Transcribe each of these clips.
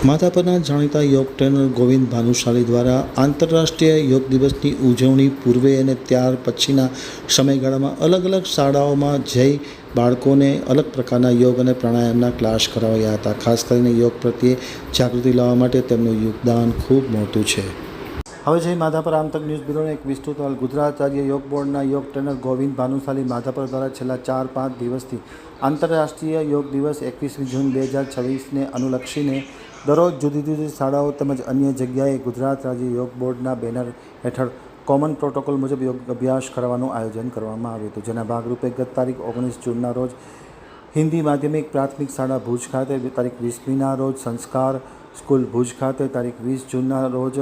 માધાપરના જાણીતા યોગ ટ્રેનર ગોવિંદ ભાનુશાલી દ્વારા આંતરરાષ્ટ્રીય યોગ દિવસની ઉજવણી પૂર્વે અને ત્યાર પછીના સમયગાળામાં અલગ અલગ શાળાઓમાં જઈ બાળકોને અલગ પ્રકારના યોગ અને પ્રાણાયામના ક્લાસ કરાવ્યા હતા. ખાસ કરીને યોગ પ્રત્યે જાગૃતિ લાવવા માટે તેમનું યોગદાન ખૂબ મોટું છે. હવે જઈ માધાપર આમતક ન્યૂઝ બ્યુરોનો એક વિસ્તૃત અહેવાલ. ગુજરાત રાજ્ય યોગ બોર્ડના યોગ ટ્રેનર ગોવિંદ ભાનુશાલી માધાપર દ્વારા છેલ્લા 4-5 દિવસથી આંતરરાષ્ટ્રીય યોગ દિવસ 21 જૂન 2026ને અનુલક્ષીને દરરોજ જુદી જુદી શાળાઓ તેમજ અન્ય જગ્યાએ ગુજરાત રાજ્ય યોગ બોર્ડના બેનર હેઠળ કોમન પ્રોટોકોલ મુજબ યોગ અભ્યાસ કરવાનું આયોજન કરવામાં આવ્યું હતું. જેના ભાગરૂપે ગત તારીખ 19 જૂનના રોજ હિન્દી માધ્યમિક પ્રાથમિક શાળા ભુજ ખાતે, તારીખ 20મીના રોજ સંસ્કાર સ્કૂલ ભુજ ખાતે, તારીખ 20 જૂનના રોજ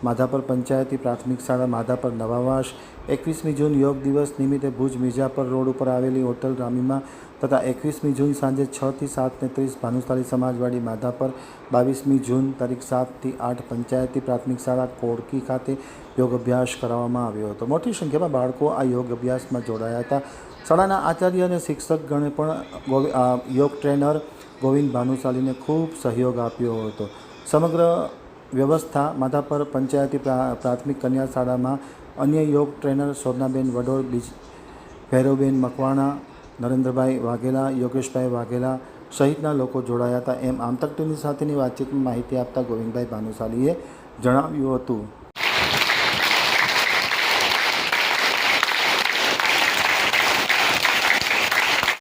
માધાપર પંચાયતી પ્રાથમિક શાળા માધાપર નવાવાસ, 21મી જૂન યોગ દિવસ નિમિત્તે ભુજ મિર્જાપર રોડ ઉપર આવેલી હોટલ રામીમાં તથા 21મી જૂન સાંજે 6 થી 7:30 ભાનુશાલી સમાજવાડી માધાપર, 22મી જૂન તારીખ 7 થી 8 પંચાયતી પ્રાથમિક શાળા કોડકી ખાતે યોગ અભ્યાસ કરાવવામાં આવ્યો હતો. મોટી સંખ્યામાં બાળકો આ યોગ અભ્યાસમાં જોડાયા હતા. શાળાના આચાર્ય અને શિક્ષકગણે પણ યોગ ટ્રેનર ગોવિંદ ભાનુશાલીને ખૂબ સહયોગ આપ્યો હતો. સમગ્ર વ્યવસ્થા માધાપર પંચાયતી પ્રાથમિક કન્યા શાળામાં અન્ય યોગ ટ્રેનર શોભનાબેન વડોળ, ભૈરવબેન મકવાણા, નરેન્દ્રભાઈ વાઘેલા, યોગેશભાઈ વાઘેલા સહિતના લોકો જોડાયા હતા. એમ આમતક ટીવી સાથેની વાતચીતમાં માહિતી આપતા ગોવિંદભાઈ ભાનુશાલીએ જણાવ્યું હતું.